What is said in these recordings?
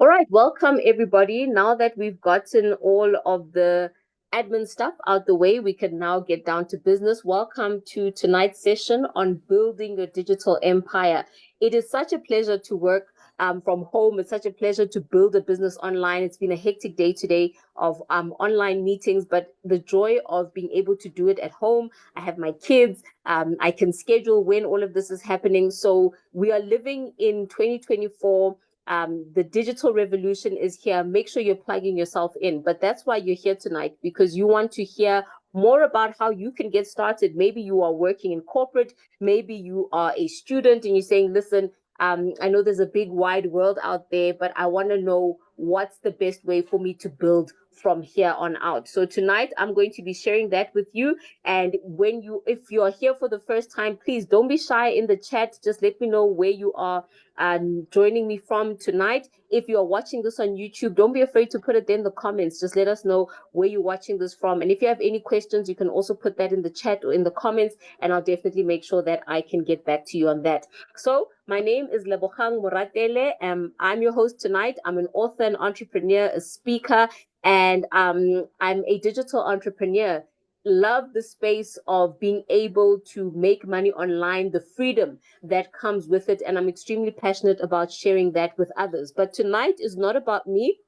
All right, welcome everybody. Now that we've gotten all of the admin stuff out the way, we can now get down to business. Welcome to tonight's session on building a digital empire. It is such a pleasure to work from home. It's such a pleasure to build a business online. It's been a hectic day today of online meetings, but the joy of being able to do it at home. I have my kids. I can schedule when all of this is happening. So we are living in 2024. The digital revolution is here. Make sure you're plugging yourself in. But that's why you're here tonight, because you want to hear more about how you can get started. Maybe you are working in corporate, maybe you are a student and you're saying, listen, I know there's a big wide world out there, but I want to know what's the best way for me to build from here on out. So tonight I'm going to be sharing that with you. And if you are here for the first time, please don't be shy in the chat. Just let me know where you are joining me from tonight. If you are watching this on YouTube, don't be afraid to put it in the comments. Just let us know where you're watching this from. And if you have any questions, you can also put that in the chat or in the comments, and I'll definitely make sure that I can get back to you on that. So my name is Lebo Moratele. I'm your host tonight. I'm an author, an entrepreneur, a speaker, and I'm a digital entrepreneur. Love the space of being able to make money online, the freedom that comes with it. And I'm extremely passionate about sharing that with others. But tonight is not about me.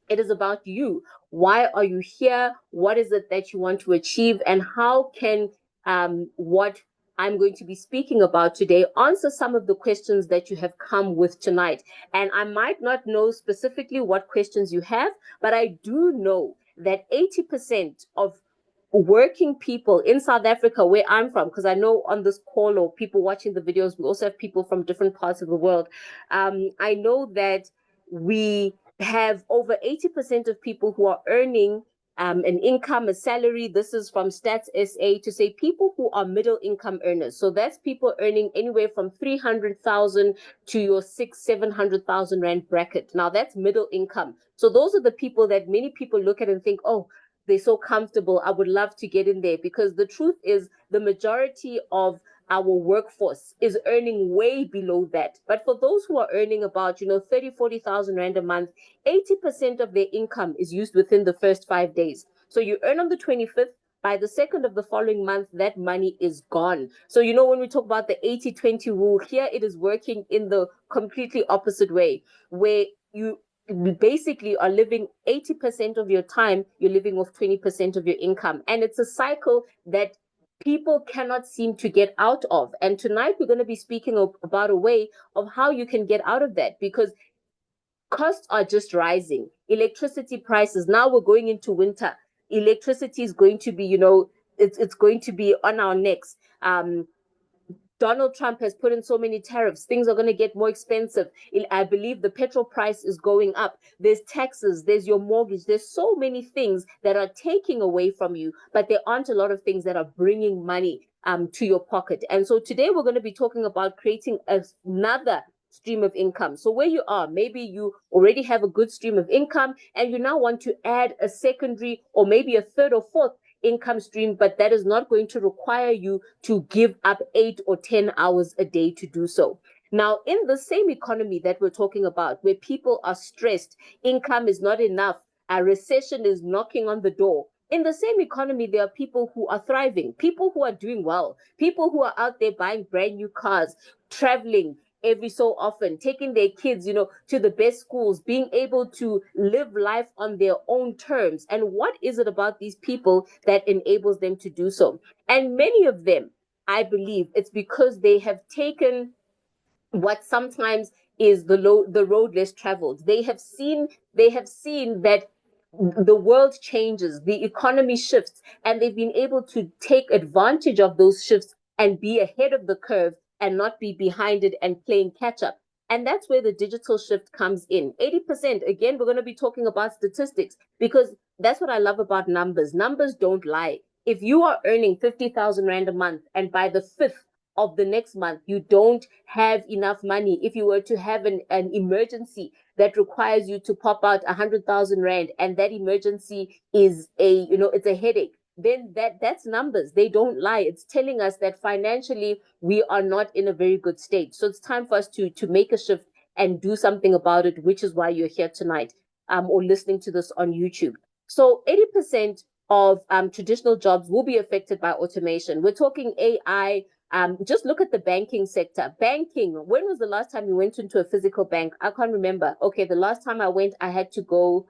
It is about you. Why are you here? What is it that you want to achieve? And how can what I'm going to be speaking about today answer some of the questions that you have come with tonight? And I might not know specifically what questions you have, but I do know that 80% of working people in South Africa, where I'm from, because I know on this call or people watching the videos, we also have people from different parts of the world. I know that we have over 80% of people who are earning an income, a salary. This is from Stats SA to say people who are middle income earners. So that's people earning anywhere from 300,000 to your 700,000 Rand bracket. Now that's middle income. So those are the people that many people look at and think, oh, they're so comfortable. I would love to get in there, because the truth is the majority of our workforce is earning way below that. But for those who are earning about, 30, 40,000 Rand a month, 80% of their income is used within the first 5 days. So you earn on the 25th, by the second of the following month, that money is gone. So, when we talk about the 80-20 rule, here it is working in the completely opposite way, where you basically are living 80% of your time, you're living off 20% of your income. And it's a cycle that people cannot seem to get out of. And tonight we're going to be speaking about a way of how you can get out of that, because costs are just rising. Electricity prices, now we're going into winter. Electricity is going to be, it's going to be on our necks. Donald Trump has put in so many tariffs. Things are going to get more expensive. I believe the petrol price is going up. There's taxes, there's your mortgage. There's so many things that are taking away from you, but there aren't a lot of things that are bringing money to your pocket. And so today we're going to be talking about creating another stream of income. So where you are, maybe you already have a good stream of income and you now want to add a secondary or maybe a third or fourth income stream, but that is not going to require you to give up 8 or 10 hours a day to do so. Now, in the same economy that we're talking about, where people are stressed, income is not enough, a recession is knocking on the door. In the same economy, there are people who are thriving, people who are doing well, people who are out there buying brand new cars, traveling every so often, taking their kids, to the best schools, being able to live life on their own terms. And what is it about these people that enables them to do so? And many of them, I believe, it's because they have taken what sometimes is the road less traveled. They have seen that the world changes, the economy shifts, and they've been able to take advantage of those shifts and be ahead of the curve and not be behind it and playing catch up. And that's where the digital shift comes in. 80%, again, we're going to be talking about statistics, because that's what I love about numbers. Numbers don't lie. If you are earning 50,000 Rand a month and by the 5th of the next month, you don't have enough money. If you were to have an emergency that requires you to pop out 100,000 Rand, and that emergency is it's a headache, then that's numbers. They don't lie. It's telling us that financially we are not in a very good state. So it's time for us to make a shift and do something about it, which is why you're here tonight, or listening to this on YouTube. So 80% of traditional jobs will be affected by automation. We're talking AI. Just look at the banking sector. Banking. When was the last time you went into a physical bank? I can't remember. Okay, the last time I went, I had to go.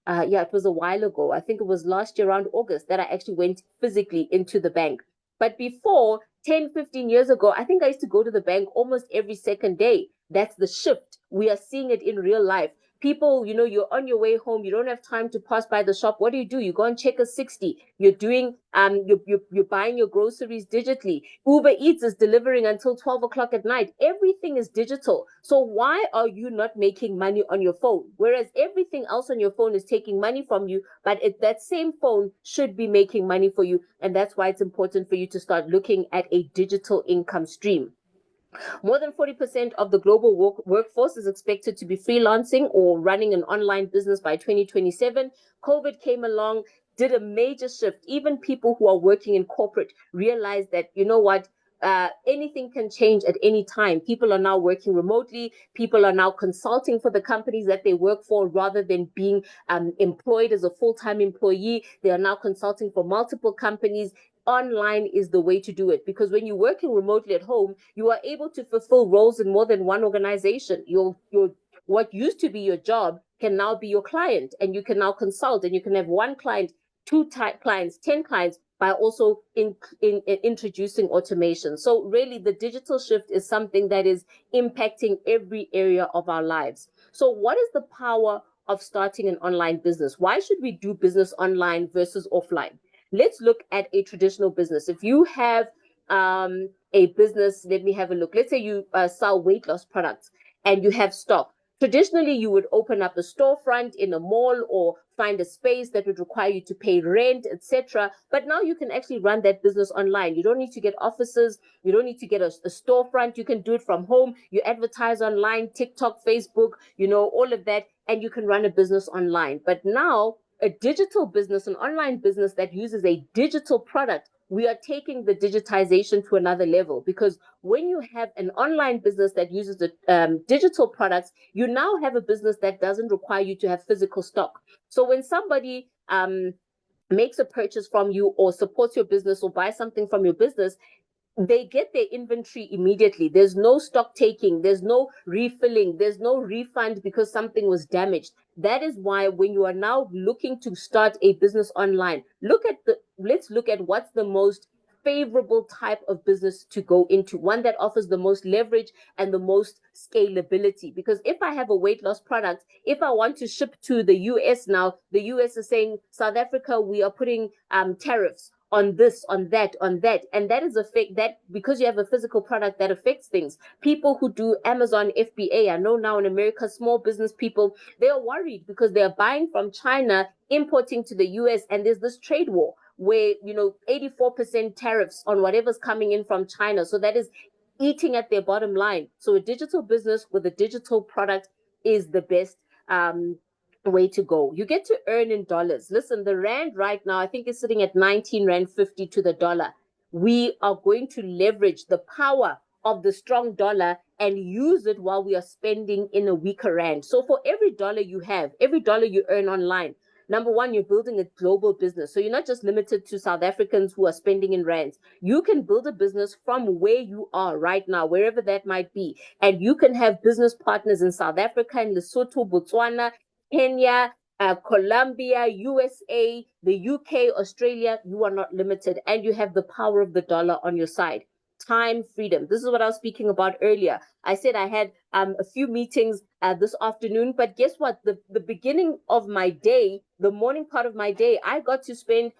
Yeah, it was a while ago. I think it was last year around August that I actually went physically into the bank. But before, 10, 15 years ago, I think I used to go to the bank almost every second day. That's the shift. We are seeing it in real life. People, you're on your way home, you don't have time to pass by the shop. What do? You go and check a 60. You're doing you're buying your groceries digitally. Uber Eats is delivering until 12 o'clock at night. Everything is digital. So why are you not making money on your phone? Whereas everything else on your phone is taking money from you, but that same phone should be making money for you. And that's why it's important for you to start looking at a digital income stream. More than 40% of the global workforce is expected to be freelancing or running an online business by 2027. COVID came along, did a major shift. Even people who are working in corporate realized that, you know what, anything can change at any time. People are now working remotely. People are now consulting for the companies that they work for rather than being employed as a full-time employee. They are now consulting for multiple companies. Online is the way to do it, because when you're working remotely at home, you are able to fulfill roles in more than one organization. Your what used to be your job can now be your client, and you can now consult, and you can have one client, two clients, 10 clients, by also in introducing automation. So really, the digital shift is something that is impacting every area of our lives. So what is the power of starting an online business? Why should we do business online versus offline? Let's look at a traditional business. If you have a business, let me have a look. Let's say you sell weight loss products and you have stock. Traditionally, you would open up a storefront in a mall or find a space that would require you to pay rent, etc. But now you can actually run that business online. You don't need to get offices. You don't need to get a storefront. You can do it from home. You advertise online, TikTok, Facebook, all of that, and you can run a business online. But now a digital business, an online business that uses a digital product, we are taking the digitization to another level, because when you have an online business that uses the digital products, you now have a business that doesn't require you to have physical stock. So when somebody makes a purchase from you or supports your business or buys something from your business, they get their inventory immediately. There's no stock taking, there's no refilling, there's no refund because something was damaged. That is why when you are now looking to start a business online, let's look at what's the most favorable type of business to go into, one that offers the most leverage and the most scalability. Because if I have a weight loss product, if I want to ship to the US now, the US is saying, South Africa, we are putting tariffs on this, on that, on that. And that is that because you have a physical product, that affects things. People who do Amazon FBA, I know now in America, small business people, they are worried because they are buying from China, importing to the US, and there's this trade war where, 84% tariffs on whatever's coming in from China. So that is eating at their bottom line. So a digital business with a digital product is the best way to go. You get to earn in dollars. Listen, the rand right now, I think is sitting at 19 rand 50 to the dollar. We are going to leverage the power of the strong dollar and use it while we are spending in a weaker rand. So for every dollar you have, every dollar you earn online, number one, you're building a global business. So you're not just limited to South Africans who are spending in rands. You can build a business from where you are right now, wherever that might be. And you can have business partners in South Africa, in Lesotho, Botswana, Kenya, Colombia, USA, the UK, Australia. You are not limited, and you have the power of the dollar on your side. Time freedom. This is what I was speaking about earlier. I said I had a few meetings this afternoon, but guess what? The beginning of my day, the morning part of my day, I got to spend,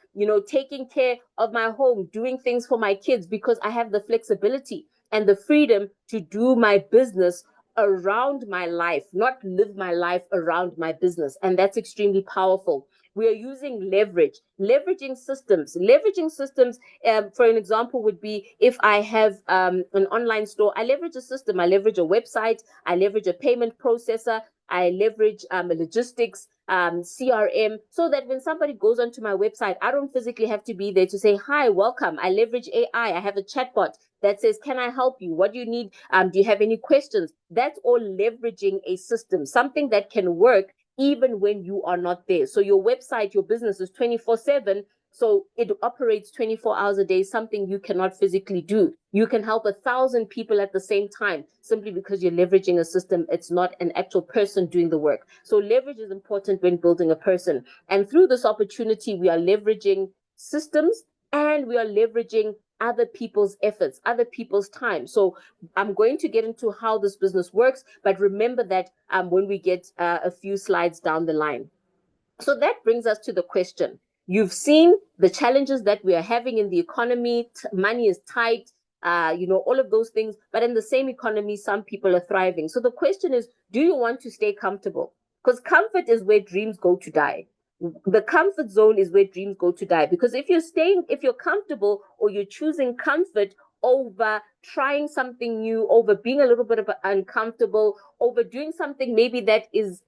taking care of my home, doing things for my kids, because I have the flexibility and the freedom to do my business around my life, not live my life around my business. And that's extremely powerful. We are using leveraging systems. Leveraging systems, for an example, would be if I have an online store, I leverage a system, I leverage a website, I leverage a payment processor, I leverage logistics, CRM, so that when somebody goes onto my website, I don't physically have to be there to say, hi, welcome. I leverage AI. I have a chatbot that says, can I help you? What do you need? Do you have any questions? That's all leveraging a system, something that can work even when you are not there. So your website, your business is 24/7. So it operates 24 hours a day, something you cannot physically do. You can help 1,000 people at the same time simply because you're leveraging a system. It's not an actual person doing the work. So leverage is important when building a person. And through this opportunity, we are leveraging systems and we are leveraging other people's efforts, other people's time. So I'm going to get into how this business works, but remember that when we get a few slides down the line. So that brings us to the question. You've seen the challenges that we are having in the economy. Money is tight, all of those things. But in the same economy, some people are thriving. So the question is, do you want to stay comfortable? Because comfort is where dreams go to die. The comfort zone is where dreams go to die. Because if you're comfortable or you're choosing comfort over trying something new, over being a little bit of uncomfortable, over doing something maybe that is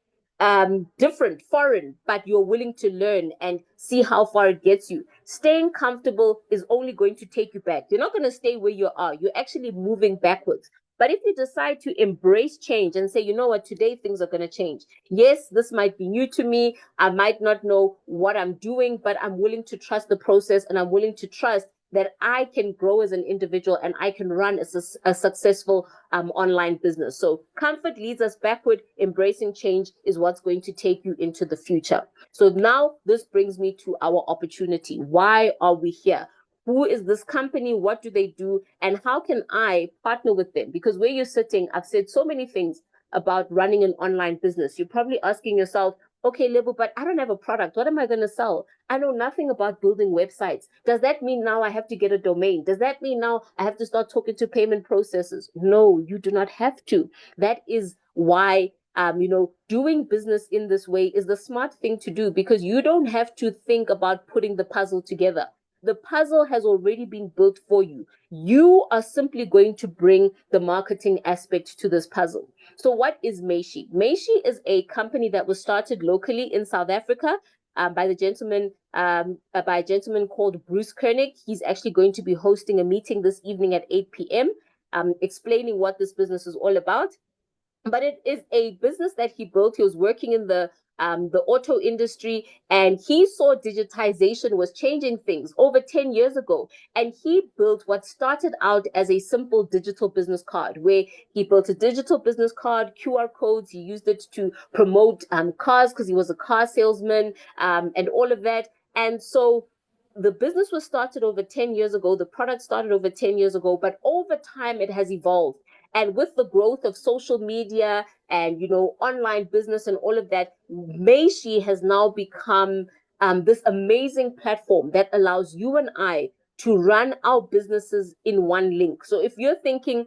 different, foreign, but you're willing to learn and see how far it gets you. Staying comfortable is only going to take you back. You're not going to stay where you are. You're actually moving backwards. But if you decide to embrace change and say, you know what, today things are going to change. Yes, this might be new to me. I might not know what I'm doing, but I'm willing to trust the process and I'm willing to trust that I can grow as an individual and I can run a successful online business. So comfort leads us backward. Embracing change is what's going to take you into the future. So now this brings me to our opportunity. Why are we here? Who is this company? What do they do? And how can I partner with them? Because where you're sitting, I've said so many things about running an online business. You're probably asking yourself, okay, Lebo, but I don't have a product. What am I going to sell? I know nothing about building websites. Does that mean now I have to get a domain? Does that mean now I have to start talking to payment processors? No, you do not have to. That is why doing business in this way is the smart thing to do, because you don't have to think about putting the puzzle together. The puzzle has already been built for you. You are simply going to bring the marketing aspect to this puzzle. So what is Meishi? Meishi is a company that was started locally in South Africa by a gentleman called Bruce Koenig. He's actually going to be hosting a meeting this evening at 8 p.m. Explaining what this business is all about. But it is a business that he built. He was working in the auto industry, and he saw digitization was changing things over 10 years ago. And he built what started out as a simple digital business card, where he built a digital business card, QR codes. He used it to promote cars because he was a car salesman, and all of that. And so the business was started over 10 years ago. The product started over 10 years ago, but over time it has evolved. And with the growth of social media and, online business and all of that, Meishi has now become this amazing platform that allows you and I to run our businesses in one link. So if you're thinking,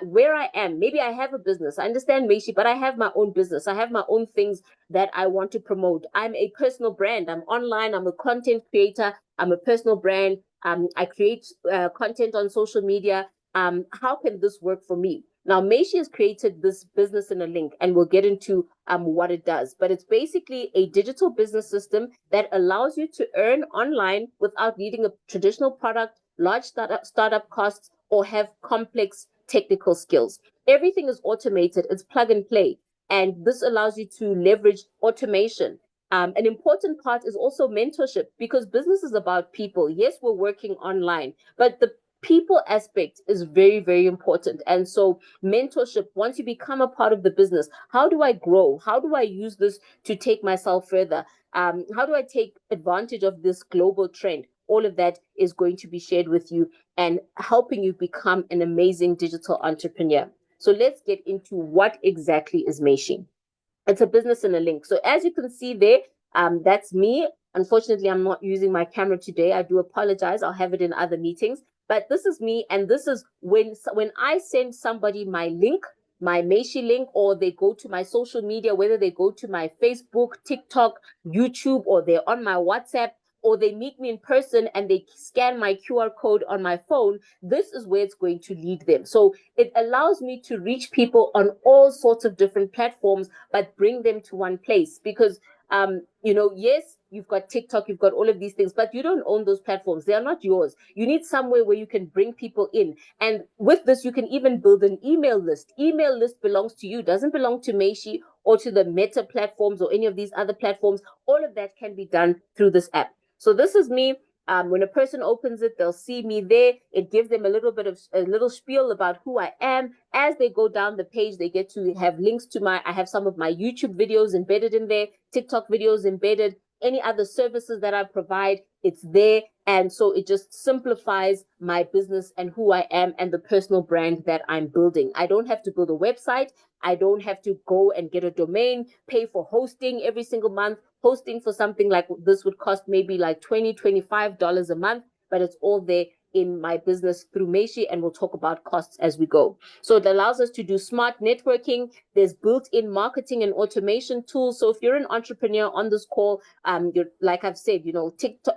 where I am, maybe I have a business. I understand Meishi, but I have my own business. I have my own things that I want to promote. I'm a personal brand. I'm online. I'm a content creator. I'm a personal brand. I create content on social media. How can this work for me? Now, Meishi has created this business in a link, and we'll get into what it does. But it's basically a digital business system that allows you to earn online without needing a traditional product, large startup costs, or have complex technical skills. Everything is automated. It's plug and play. And this allows you to leverage automation. An important part is also mentorship, because business is about people. Yes, we're working online, but the people aspect is very, very important. And so mentorship, once you become a part of the business, how do I grow? How do I use this to take myself further? How do I take advantage of this global trend? All of that is going to be shared with you and helping you become an amazing digital entrepreneur. So let's get into what exactly is Meishi. It's a business in a link. So as you can see there, that's me. Unfortunately, I'm not using my camera today. I do apologize. I'll have it in other meetings. But this is me, and this is when I send somebody my link, my Meishi link, or they go to my social media, whether they go to my Facebook, TikTok, YouTube, or they're on my WhatsApp, or they meet me in person and they scan my QR code on my phone, this is where it's going to lead them. So it allows me to reach people on all sorts of different platforms, but bring them to one place. Because Yes, you've got TikTok, you've got all of these things, but you don't own those platforms. They are not yours. You need somewhere where you can bring people in. And with this, you can even build an email list. Email list belongs to you, doesn't belong to Meishi or to the Meta platforms or any of these other platforms. All of that can be done through this app. So this is me. When a person opens it, they'll see me there. It gives them a little spiel about who I am. As they go down the page, they get to have links to I have some of my YouTube videos embedded in there, TikTok videos embedded, any other services that I provide, it's there. And so it just simplifies my business and who I am and the personal brand that I'm building. I don't have to build a website. I don't have to go and get a domain, pay for hosting every single month. Hosting for something like this would cost maybe like $25 a month, but it's all there in my business through Meishi, and we'll talk about costs as we go. So it allows us to do smart networking. There's built-in marketing and automation tools. So if you're an entrepreneur on this call, you're, like I've said, TikTok,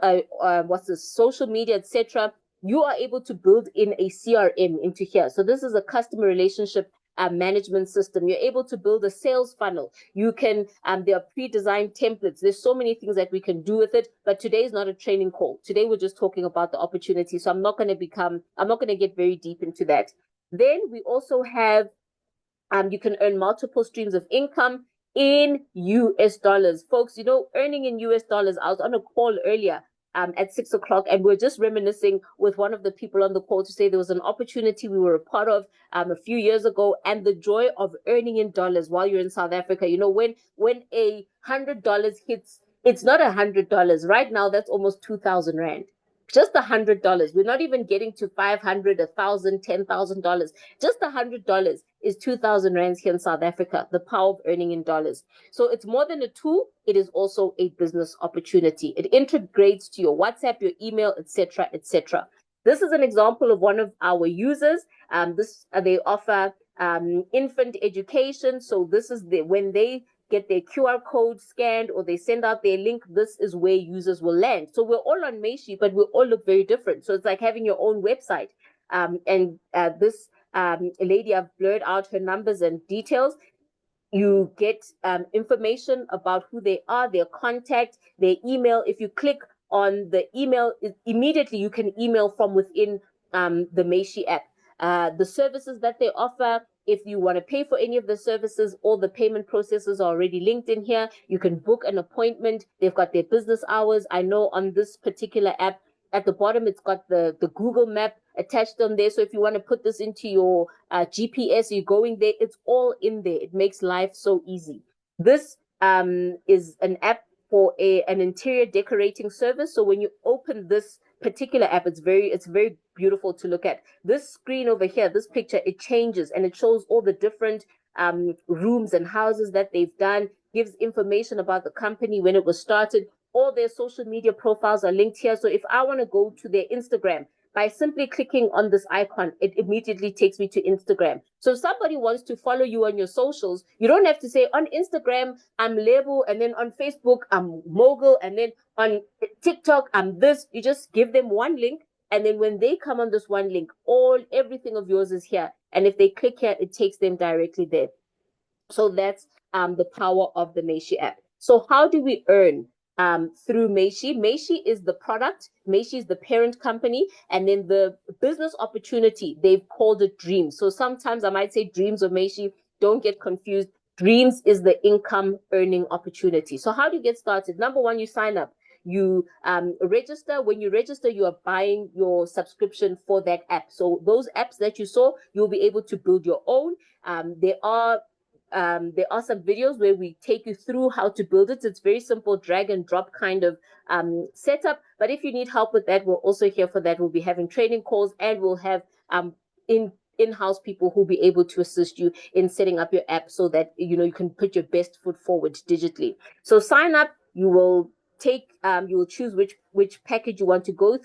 what's this, social media, etc., you are able to build in a CRM into here. So this is a customer relationship management system. You're able to build a sales funnel. You can, there are pre-designed templates. There's so many things that we can do with it, but today is not a training call. Today we're just talking about the opportunity. So I'm not going to get very deep into that. Then we also have, you can earn multiple streams of income in US dollars. Folks, earning in US dollars. I was on a call earlier at 6 o'clock, and we're just reminiscing with one of the people on the call to say there was an opportunity we were a part of a few years ago, and the joy of earning in dollars while you're in South Africa. When $100 hits, it's not $100 right now. That's almost 2,000 rand. Just $100. We're not even getting to 500, 1,000, $10,000. Just $100 is 2,000 rands here in South Africa. The power of earning in dollars. So it's more than a tool. It is also a business opportunity. It integrates to your WhatsApp, your email, etc., etc. This is an example of one of our users. They offer infant education. So this is when they get their QR code scanned or they send out their link, this is where users will land. So we're all on Meishi, but we all look very different. So it's like having your own website. This lady, I've blurred out her numbers and details. You get information about who they are, their contact, their email. If you click on the email, immediately you can email from within the Meishi app. The services that they offer, if you want to pay for any of the services, all the payment processes are already linked in here. You can book an appointment. They've got their business hours. I know on this particular app, at the bottom, it's got the Google map attached on there. So if you want to put this into your GPS, you're going there, it's all in there. It makes life so easy. This is an app for an interior decorating service. So when you open this particular app, it's very beautiful to look at. This screen over here, this picture, it changes and it shows all the different rooms and houses that they've done, gives information about the company, when it was started. All their social media profiles are linked here. So if I want to go to their Instagram, by simply clicking on this icon, it immediately takes me to Instagram. So if somebody wants to follow you on your socials, you don't have to say on Instagram, I'm Lebo, and then on Facebook, I'm Mogul, and then on TikTok, I'm this. You just give them one link, and then when they come on this one link, everything of yours is here. And if they click here, it takes them directly there. So that's the power of the Meishi app. So how do we earn through Meishi? Meishi is the product. Meishi is the parent company. And then the business opportunity, they've called it Dreamz. So sometimes I might say Dreamz or Meishi. Don't get confused. Dreamz is the income earning opportunity. So how do you get started? Number one, you sign up. You register. When you register, you are buying your subscription for that app. So those apps that you saw, you'll be able to build your own. There are some videos where we take you through how to build it. It's very simple, drag and drop kind of setup. But if you need help with that, we're also here for that. We'll be having training calls, and we'll have in-house people who'll be able to assist you in setting up your app so that you can put your best foot forward digitally. So sign up. You will choose which package you want to go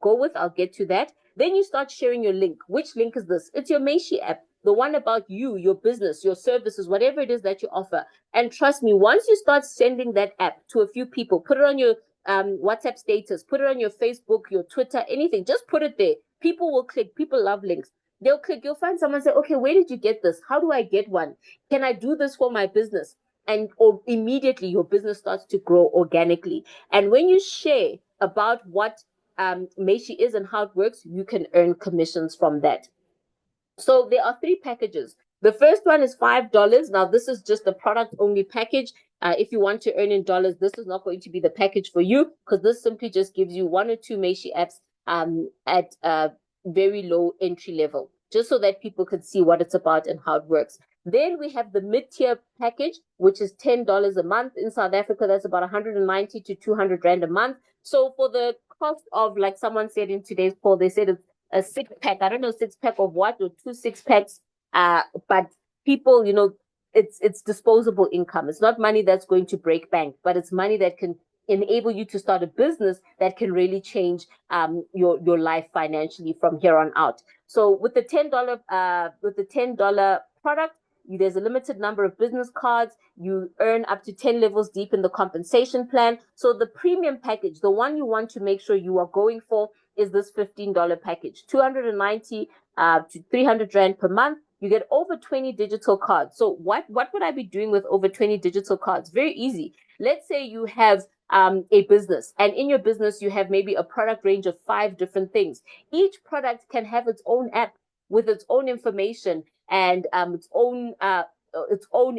with. I'll get to that. Then you start sharing your link. Which link is this? It's your Meishi app, the one about you, your business, your services, whatever it is that you offer. And trust me, once you start sending that app to a few people, put it on your WhatsApp status, put it on your Facebook, your Twitter, anything, just put it there. People will click. People love links. They'll click. You'll find someone say, okay, where did you get this? How do I get one? Can I do this for my business? and or immediately your business starts to grow organically. And when you share about what Meishi is and how it works, you can earn commissions from that. So there are three packages. The first one is $5. Now, this is just a product only package. If you want to earn in dollars, this is not going to be the package for you, because this simply just gives you one or two Meishi apps at very low entry level, just so that people can see what it's about and how it works. Then we have the mid-tier package, which is $10 a month. In South Africa, that's about 190 to 200 Rand a month. So for the cost of, like someone said in today's poll, they said it's a six pack. I don't know, six pack of what, or two six packs. But people, it's disposable income. It's not money that's going to break bank, but it's money that can enable you to start a business that can really change your life financially from here on out. So with the $10 product, there's a limited number of business cards. You earn up to 10 levels deep in the compensation plan. So the premium package, the one you want to make sure you are going for, is this $15 package, 290 to 300 Rand per month. You get over 20 digital cards. So what would I be doing with over 20 digital cards? Very easy. Let's say you have a business, and in your business, you have maybe a product range of 5 different things. Each product can have its own app with its own information and its own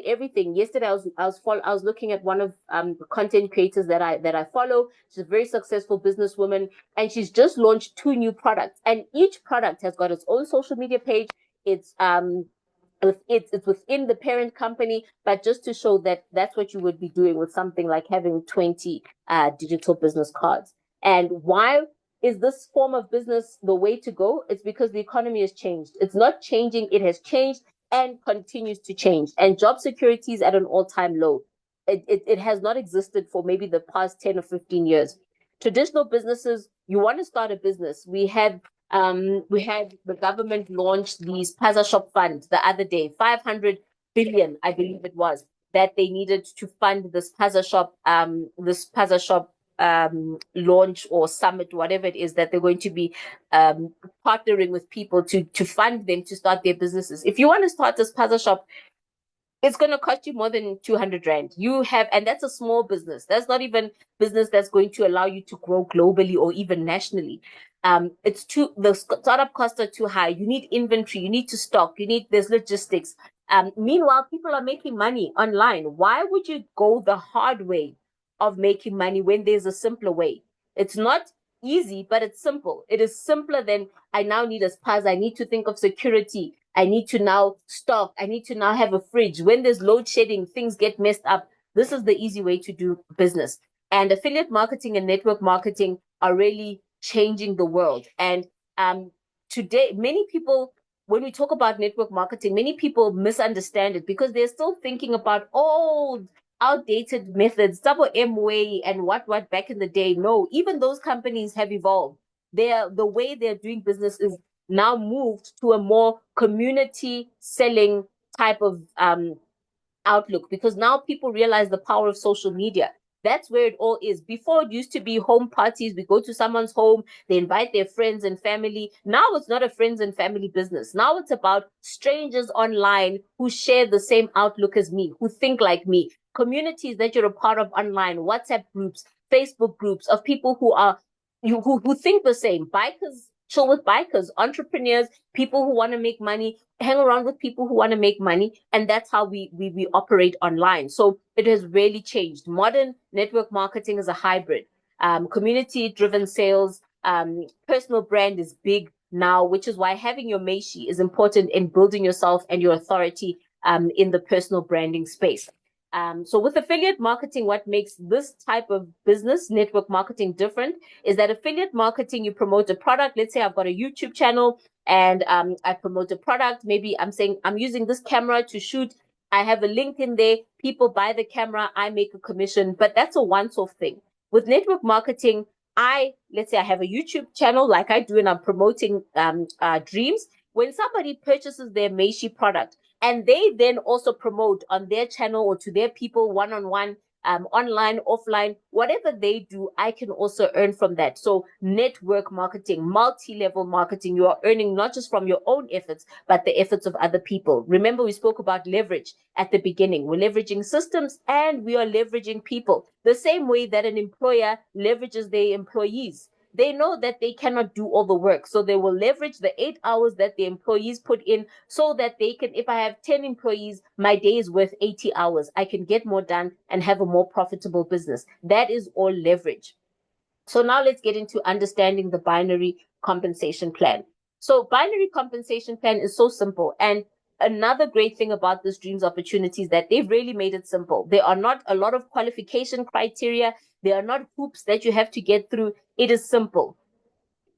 everything. Yesterday, I was looking at one of the content creators that I follow. She's a very successful businesswoman, and she's just launched 2 new products. And each product has got its own social media page. It's within the parent company, but just to show that that's what you would be doing with something like having 20 digital business cards. And why is this form of business the way to go? It's because the economy has changed. It's not changing, it has changed and continues to change. And job security is at an all-time low. It has not existed for maybe the past 10 or 15 years. Traditional businesses, you want to start a business. We had the government launched these Paza Shop funds the other day, 500 billion, I believe it was, that they needed to fund this Paza Shop launch or summit, whatever it is that they're going to be partnering with people to fund them to start their businesses. If you want to start this Paza Shop, it's going to cost you more than 200 Rand. And that's a small business. That's not even business that's going to allow you to grow globally or even nationally. The startup costs are too high. You need inventory, you need to stock, there's logistics. Meanwhile, people are making money online. Why would you go the hard way of making money when there's a simpler way? It's not easy, but it's simple. It is simpler than, I now need a spaza. I need to think of security. I need to now stock. I need to now have a fridge. When there's load shedding, things get messed up. This is the easy way to do business. And affiliate marketing and network marketing are really changing the world. And today, many people, when we talk about network marketing, many people misunderstand it because they're still thinking about old, outdated methods, double M way and what back in the day. No, even those companies have evolved. The way they're doing business is now moved to a more community selling type of outlook, because now people realize the power of social media. That's where it all is. Before, it used to be home parties. We go to someone's home, they invite their friends and family. Now it's not a friends and family business. Now it's about strangers online who share the same outlook as me, who think like me. Communities that you're a part of online, WhatsApp groups, Facebook groups of people who think the same. Bikers chill with bikers, entrepreneurs, people who want to make money, hang around with people who want to make money. And that's how we operate online. So it has really changed. Modern network marketing is a hybrid. Community-driven sales, personal brand is big now, which is why having your Meishi is important in building yourself and your authority in the personal branding space. So with affiliate marketing, what makes this type of business, network marketing, different is that affiliate marketing, you promote a product. Let's say I've got a YouTube channel and I promote a product. Maybe I'm saying I'm using this camera to shoot. I have a link in there. People buy the camera. I make a commission, but that's a once-off thing. With network marketing, let's say I have a YouTube channel like I do, and I'm promoting Dreamz. When somebody purchases their Meishi product, and they then also promote on their channel or to their people one-on-one, online, offline, whatever they do, I can also earn from that. So network marketing, multi-level marketing, you are earning not just from your own efforts, but the efforts of other people. Remember, we spoke about leverage at the beginning. We're leveraging systems and we are leveraging people. The same way that an employer leverages their employees. They know that they cannot do all the work. So they will leverage the 8 hours that the employees put in so that they can, if I have 10 employees, my day is worth 80 hours. I can get more done and have a more profitable business. That is all leverage. So now let's get into understanding the binary compensation plan. So binary compensation plan is so simple. And another great thing about this Dreamz opportunity is that they've really made it simple. There are not a lot of qualification criteria. There are not hoops that you have to get through. It is simple.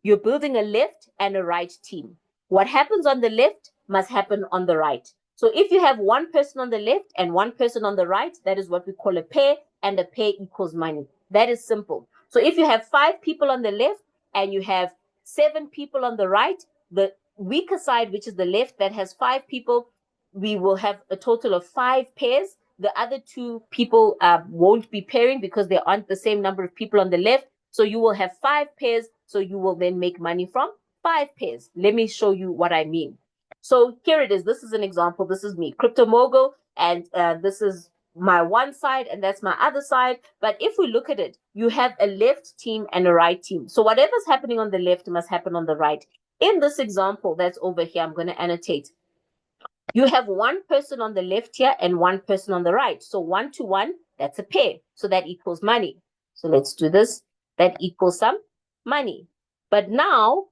You're building a left and a right team. What happens on the left must happen on the right. So if you have one person on the left and one person on the right, that is what we call a pair, and a pair equals money. That is simple. So if you have 5 people on the left and you have 7 people on the right, the weaker side, which is the left that has 5 people, we will have a total of 5 pairs. The other 2 people won't be pairing because there aren't the same number of people on the left. So you will have 5 pairs. So you will then make money from 5 pairs. Let me show you what I mean. So here it is. This is an example. This is me, Crypto Mogul, and this is my one side and that's my other side. But if we look at it, you have a left team and a right team. So whatever's happening on the left must happen on the right. In this example that's over here, I'm going to annotate. You have one person on the left here and one person on the right. So 1 to 1, that's a pair. So that equals money. So let's do this. That equals some money. But now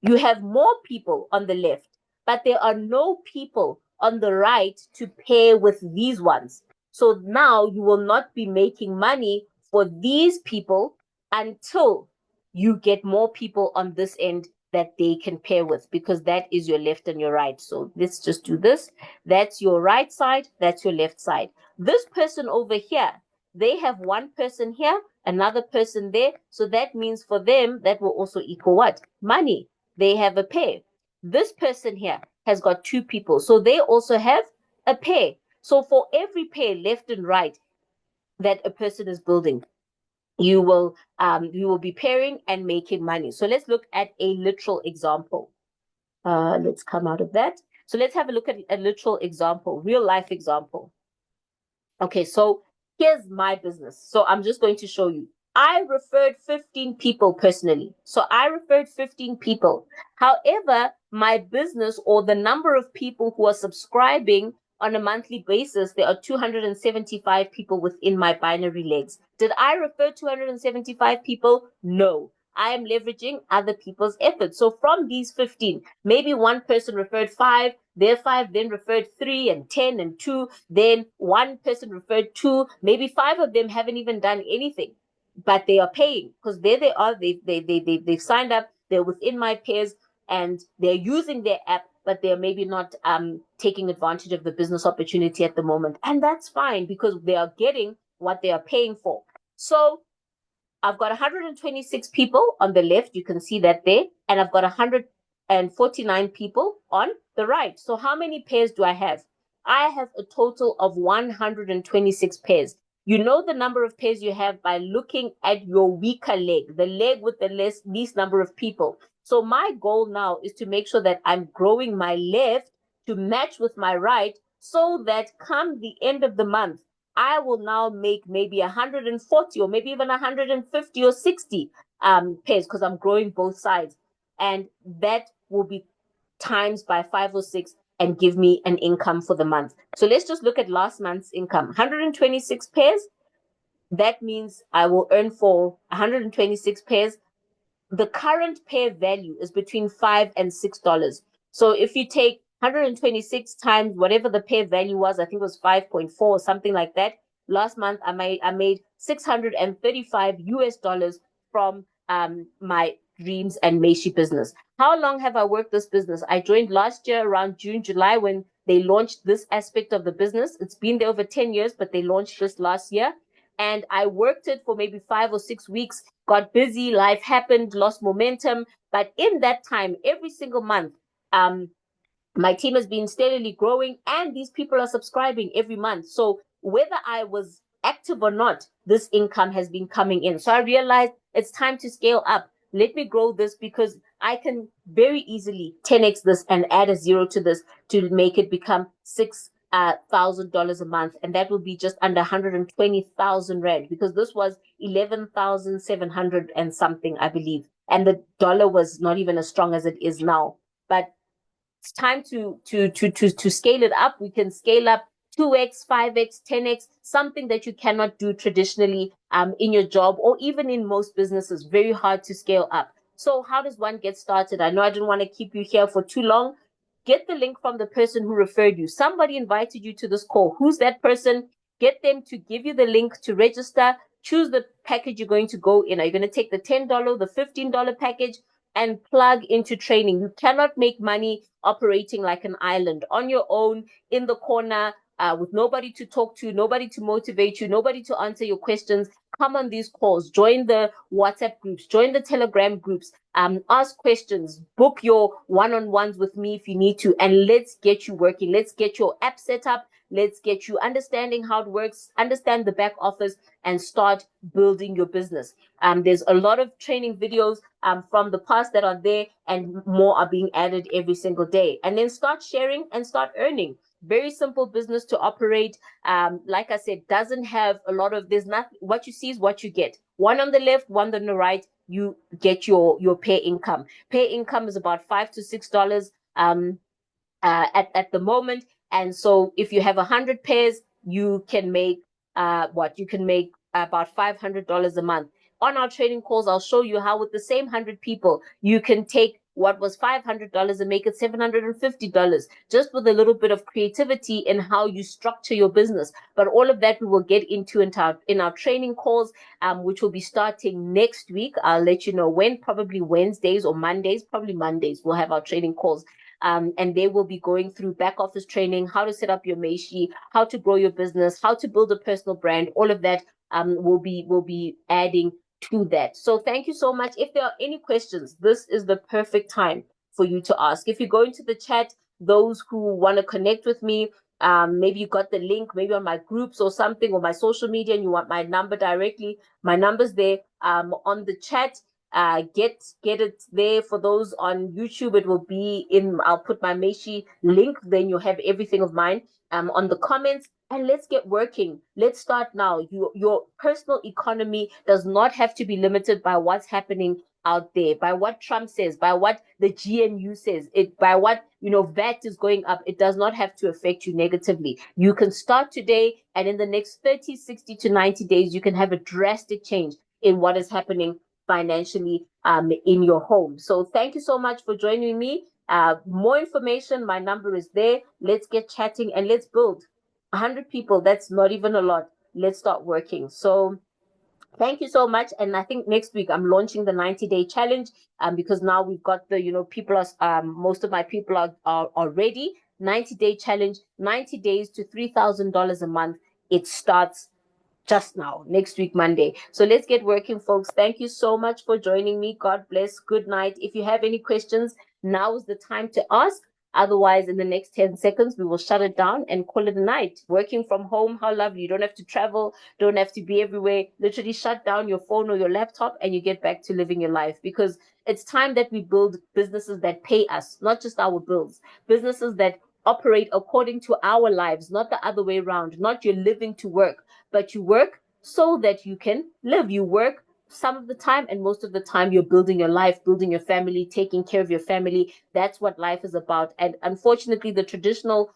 you have more people on the left, but there are no people on the right to pair with these ones. So now you will not be making money for these people until you get more people on this end that they can pair with, because that is your left and your right. So let's just do this. That's your right side. That's your left side. This person over here, they have one person here, another person there. So that means for them, that will also equal what? Money. They have a pair. This person here has got 2 people. So they also have a pair. So for every pair, left and right, that a person is building, you will be pairing and making money. So let's look at a literal example. Let's come out of that. So let's have a look at a literal example, real life example. Okay, so here's my business. So I'm just going to show you. I referred 15 people personally. So I referred 15 people. However, my business, or the number of people who are subscribing on a monthly basis, there are 275 people within my binary legs. Did I refer 275 people? No. I am leveraging other people's efforts. So from these 15, maybe one person referred 5, their 5 then referred 3 and 10 and 2, then one person referred 2, maybe 5 of them haven't even done anything, but they are paying because there they are, they've signed up, they're within my pairs, and they're using their app, but they're maybe not taking advantage of the business opportunity at the moment. And that's fine because they are getting what they are paying for. So I've got 126 people on the left. You can see that there. And I've got 149 people on the right. So how many pairs do I have? I have a total of 126 pairs. You know the number of pairs you have by looking at your weaker leg, the leg with the least number of people. So my goal now is to make sure that I'm growing my left to match with my right, so that come the end of the month, I will now make maybe 140 or maybe even 150 or 60 pairs, because I'm growing both sides. And that will be times by 5 or 6 and give me an income for the month. So let's just look at last month's income. 126 pairs. That means I will earn for 126 pairs. The current pair value is between $5 and $6. So if you take 126 times whatever the pair value was, I think it was 5.4 or something like that. Last month, I made $635 from my Dreamz and Meishi business. How long have I worked this business? I joined last year around June, July, when they launched this aspect of the business. It's been there over 10 years, but they launched this last year. And I worked it for maybe 5 or 6 weeks, got busy, life happened, lost momentum. But in that time, every single month, my team has been steadily growing and these people are subscribing every month. So whether I was active or not, this income has been coming in. So I realized it's time to scale up. Let me grow this because I can very easily 10x this and add a zero to this to make it become $6,000 a month. And that will be just under 120,000 Rand, because this was 11,700 and something, I believe. And the dollar was not even as strong as it is now. But it's time to scale it up. We can scale up 2x, 5x, 10x, something that you cannot do traditionally in your job or even in most businesses. Very hard to scale up. So how does one get started? I know I didn't want to keep you here for too long. Get the link from the person who referred you. Somebody invited you to this call. Who's that person? Get them to give you the link to register. Choose the package you're going to go in. Are you going to take the $10, the $15 package? And plug into training. You cannot make money operating like an island on your own in the corner with nobody to talk to, nobody to motivate you, nobody to answer your questions. Come on these calls, join the WhatsApp groups, join the Telegram groups, ask questions, book your one-on-ones with me if you need to, and let's get you working. Let's get your app set up. Let's get you understanding how it works, understand the back office, and start building your business. There's a lot of training videos from the past that are there, and more are being added every single day. And then start sharing and start earning. Very simple business to operate. Like I said, doesn't have a lot of, there's nothing, what you see is what you get. One on the left, one on the right, you get your pay income. Pay income is about $5 to $6 at the moment. And so if you have 100 pairs, you can make you can make about $500 a month. On our training calls, I'll show you how with the same 100 people, you can take what was $500 and make it $750, just with a little bit of creativity in how you structure your business. But all of that we will get into in our training calls, which will be starting next week. I'll let you know when, probably Wednesdays or Mondays, probably Mondays, we'll have our training calls. And they will be going through back office training, how to set up your Meishi, how to grow your business, how to build a personal brand. All of that will be adding to that. So thank you so much. If there are any questions, this is the perfect time for you to ask. If you go into the chat, those who want to connect with me, maybe you got the link, maybe on my groups or something, or my social media, and you want my number directly, my number's there on the chat. Get it there. For those on YouTube, it will be in, I'll put my Meishi link, then you'll have everything of mine on the comments. And let's get working. Let's start now. Your personal economy does not have to be limited by what's happening out there, by what Trump says, by what the GNU says, by what VAT is going up. It does not have to affect you negatively. You can start today, and in the next 30, 60 to 90 days, you can have a drastic change in what is happening financially in your home. So thank you so much for joining me. More information, my number is there. Let's get chatting and let's build. 100 people, that's not even a lot. Let's start working. So thank you so much. And I think next week I'm launching the 90-day challenge because now we've got the, people are, most of my people are ready. 90-day challenge, 90 days to $3,000 a month. It starts just now, next week, Monday. So let's get working, folks. Thank you so much for joining me. God bless. Good night. If you have any questions, now is the time to ask. Otherwise, in the next 10 seconds, we will shut it down and call it a night. Working from home, how lovely. You don't have to travel, don't have to be everywhere. Literally shut down your phone or your laptop and you get back to living your life, because it's time that we build businesses that pay us, not just our bills, businesses that operate according to our lives, not the other way around. Not you're living to work, but you work so that you can live. You work some of the time, and most of the time you're building your life, building your family, taking care of your family. That's what life is about. And unfortunately, the traditional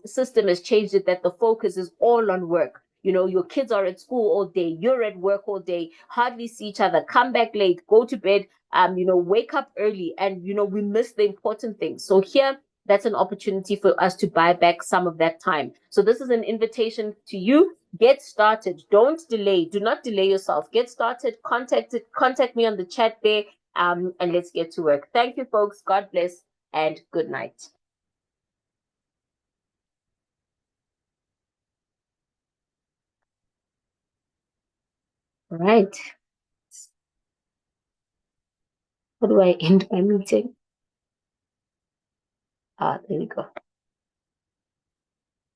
system has changed it, that the focus is all on work. Your kids are at school all day, you're at work all day, hardly see each other, come back late, go to bed, wake up early, and we miss the important things. So here, that's an opportunity for us to buy back some of that time. So this is an invitation to you. Get started. Don't delay. Do not delay yourself. Get started. Contact me on the chat there, and let's get to work. Thank you, folks. God bless, and good night. All right. How do I end my meeting? There we go.